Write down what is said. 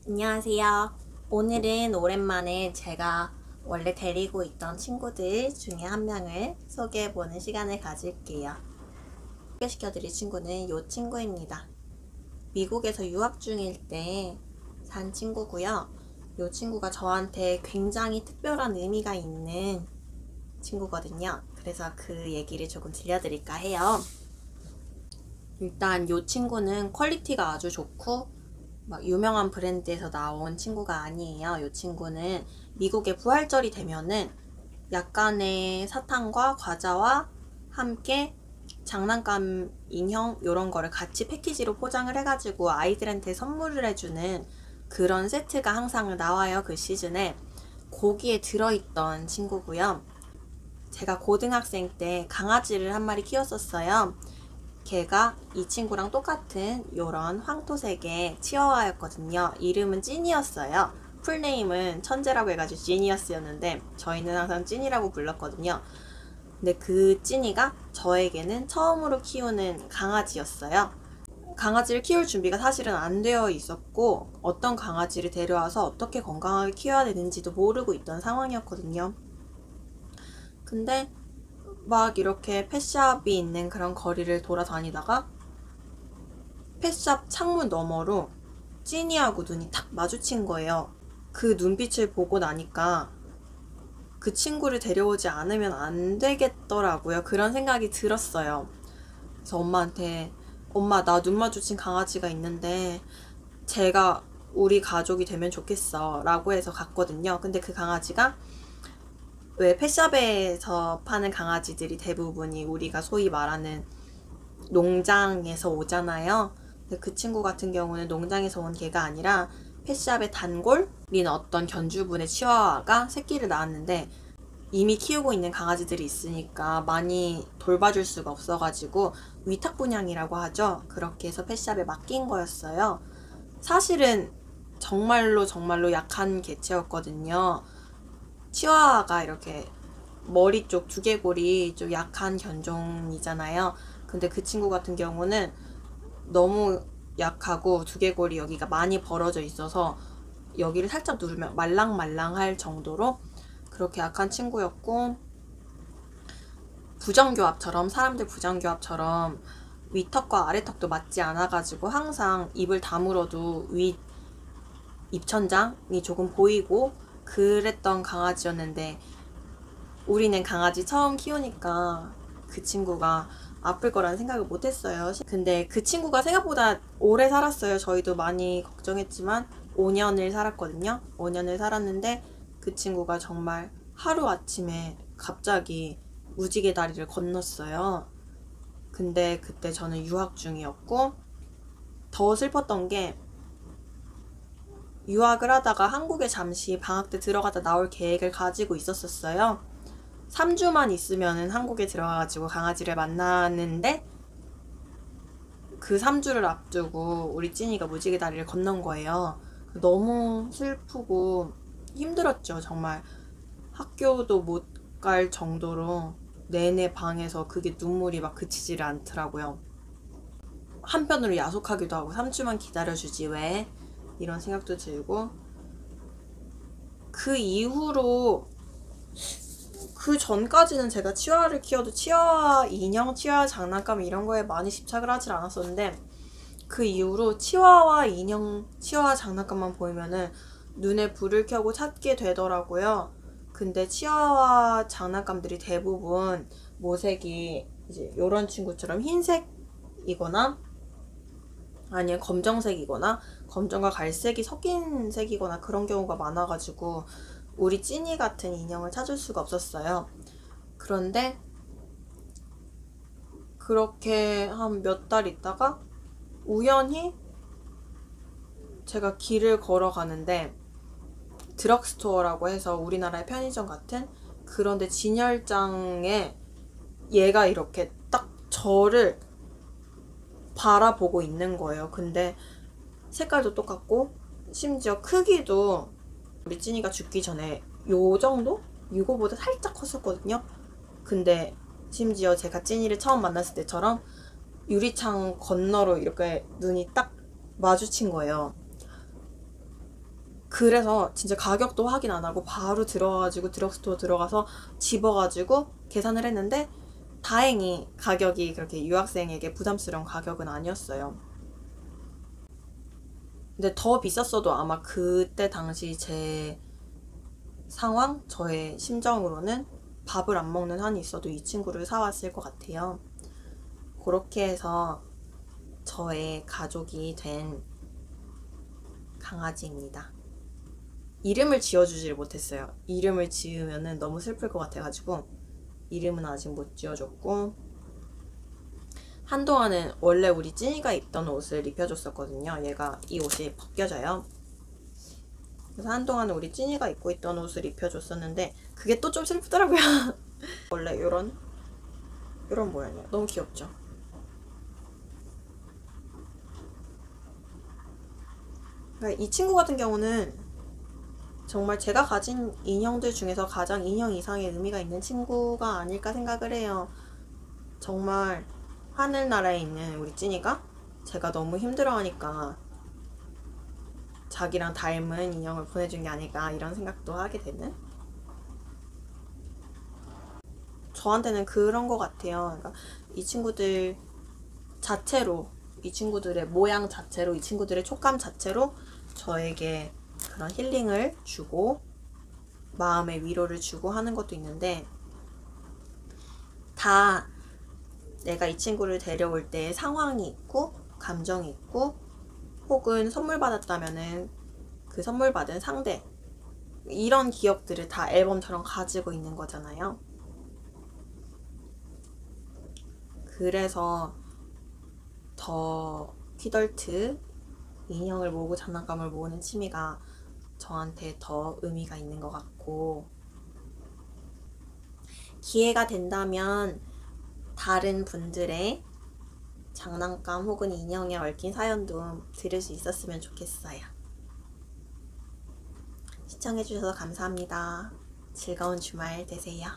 안녕하세요. 오늘은 오랜만에 제가 원래 데리고 있던 친구들 중에 한 명을 소개해보는 시간을 가질게요. 소개시켜드릴 친구는 이 친구입니다. 미국에서 유학 중일 때 산 친구고요. 이 친구가 저한테 굉장히 특별한 의미가 있는 친구거든요. 그래서 그 얘기를 조금 들려드릴까 해요. 일단 이 친구는 퀄리티가 아주 좋고 막 유명한 브랜드에서 나온 친구가 아니에요. 이 친구는 미국의 부활절이 되면은 약간의 사탕과 과자와 함께 장난감 인형 이런 거를 같이 패키지로 포장을 해가지고 아이들한테 선물을 해주는 그런 세트가 항상 나와요. 그 시즌에. 거기에 들어있던 친구고요. 제가 고등학생 때 강아지를 한 마리 키웠었어요. 걔가 이 친구랑 똑같은 요런 황토색의 치와와였거든요. 이름은 찐이었어요. 풀네임은 천재라고 해가지고 지니어스였는데 저희는 항상 찐이라고 불렀거든요. 근데 그 찐이가 저에게는 처음으로 키우는 강아지였어요. 강아지를 키울 준비가 사실은 안 되어 있었고 어떤 강아지를 데려와서 어떻게 건강하게 키워야 되는지도 모르고 있던 상황이었거든요. 근데 막 이렇게 펫샵이 있는 그런 거리를 돌아다니다가 펫샵 창문 너머로 찐이하고 눈이 탁 마주친 거예요. 그 눈빛을 보고 나니까 그 친구를 데려오지 않으면 안 되겠더라고요. 그런 생각이 들었어요. 그래서 엄마한테 엄마, 나 눈 마주친 강아지가 있는데 제가 우리 가족이 되면 좋겠어 라고 해서 갔거든요. 근데 그 강아지가 왜 펫샵에서 파는 강아지들이 대부분이 우리가 소위 말하는 농장에서 오잖아요. 근데 그 친구 같은 경우는 농장에서 온 개가 아니라 펫샵의 단골인 어떤 견주분의 치와와가 새끼를 낳았는데 이미 키우고 있는 강아지들이 있으니까 많이 돌봐줄 수가 없어가지고 위탁분양이라고 하죠. 그렇게 해서 펫샵에 맡긴 거였어요. 사실은 정말로 약한 개체였거든요. 치와와가 이렇게 머리 쪽 두개골이 좀 약한 견종이잖아요. 근데 그 친구 같은 경우는 너무 약하고 두개골이 여기가 많이 벌어져 있어서 여기를 살짝 누르면 말랑말랑할 정도로 그렇게 약한 친구였고, 부정교합처럼 사람들 부정교합처럼 위턱과 아래턱도 맞지 않아가지고 항상 입을 다물어도 위 입천장이 조금 보이고 그랬던 강아지였는데 우리는 강아지 처음 키우니까 그 친구가 아플 거라는 생각을 못했어요. 근데 그 친구가 생각보다 오래 살았어요. 저희도 많이 걱정했지만 5년을 살았거든요. 5년을 살았는데 그 친구가 정말 하루아침에 갑자기 무지개 다리를 건넜어요. 근데 그때 저는 유학 중이었고 더 슬펐던 게 유학을 하다가 한국에 잠시 방학 때 들어가다 나올 계획을 가지고 있었어요. 3주만 있으면 한국에 들어가가지고 강아지를 만나는데 그 3주를 앞두고 우리 찐이가 무지개 다리를 건넌 거예요. 너무 슬프고 힘들었죠. 정말 학교도 못 갈 정도로 내내 방에서 그게 눈물이 막 그치지를 않더라고요. 한편으로 야속하기도 하고 3주만 기다려주지 왜? 이런 생각도 들고 그 이후로 그 전까지는 제가 치와와를 키워도 치와와 인형, 치와와 장난감 이런 거에 많이 집착을 하질 않았었는데 그 이후로 치와와 인형, 치와와 장난감만 보이면은 눈에 불을 켜고 찾게 되더라고요. 근데 치와와 장난감들이 대부분 모색이 이제 요런 친구처럼 흰색이거나 아니면 검정색이거나 검정과 갈색이 섞인 색이거나 그런 경우가 많아가지고 우리 찐이 같은 인형을 찾을 수가 없었어요. 그런데 그렇게 한 몇 달 있다가 우연히 제가 길을 걸어가는데 드럭스토어라고 해서 우리나라의 편의점 같은 그런데 진열장에 얘가 이렇게 딱 저를 바라보고 있는 거예요. 근데 색깔도 똑같고 심지어 크기도 우리 찐이가 죽기 전에 요 정도? 이거보다 살짝 컸었거든요. 근데 심지어 제가 찐이를 처음 만났을 때처럼 유리창 건너로 이렇게 눈이 딱 마주친 거예요. 그래서 진짜 가격도 확인 안 하고 바로 들어가가지고 드럭스토어 들어가서 집어가지고 계산을 했는데 다행히 가격이 그렇게 유학생에게 부담스러운 가격은 아니었어요. 근데 더 비쌌어도 아마 그때 당시 제 상황, 저의 심정으로는 밥을 안 먹는 한이 있어도 이 친구를 사왔을 것 같아요. 그렇게 해서 저의 가족이 된 강아지입니다. 이름을 지어주지를 못했어요. 이름을 지으면은 너무 슬플 것 같아가지고 이름은 아직 못 지어줬고, 한동안은 원래 우리 찐이가 입던 옷을 입혀줬었거든요. 얘가 이 옷이 벗겨져요. 그래서 한동안은 우리 찐이가 입고 있던 옷을 입혀줬었는데 그게 또 좀 슬프더라고요. 원래 이런 모양이에요. 너무 귀엽죠? 그러니까 이 친구 같은 경우는 정말 제가 가진 인형들 중에서 가장 인형 이상의 의미가 있는 친구가 아닐까 생각을 해요. 정말 하늘나라에 있는 우리 찐이가 제가 너무 힘들어하니까 자기랑 닮은 인형을 보내준 게 아닐까 이런 생각도 하게 되는, 저한테는 그런 것 같아요. 그러니까 이 친구들 자체로, 이 친구들의 모양 자체로, 이 친구들의 촉감 자체로 저에게 그런 힐링을 주고 마음의 위로를 주고 하는 것도 있는데, 다 내가 이 친구를 데려올 때 상황이 있고 감정이 있고 혹은 선물 받았다면은 그 선물 받은 상대, 이런 기억들을 다 앨범처럼 가지고 있는 거잖아요. 그래서 더 퀴덜트, 인형을 모으고 장난감을 모으는 취미가 저한테 더 의미가 있는 것 같고, 기회가 된다면 다른 분들의 장난감 혹은 인형에 얽힌 사연도 들을 수 있었으면 좋겠어요. 시청해주셔서 감사합니다. 즐거운 주말 되세요.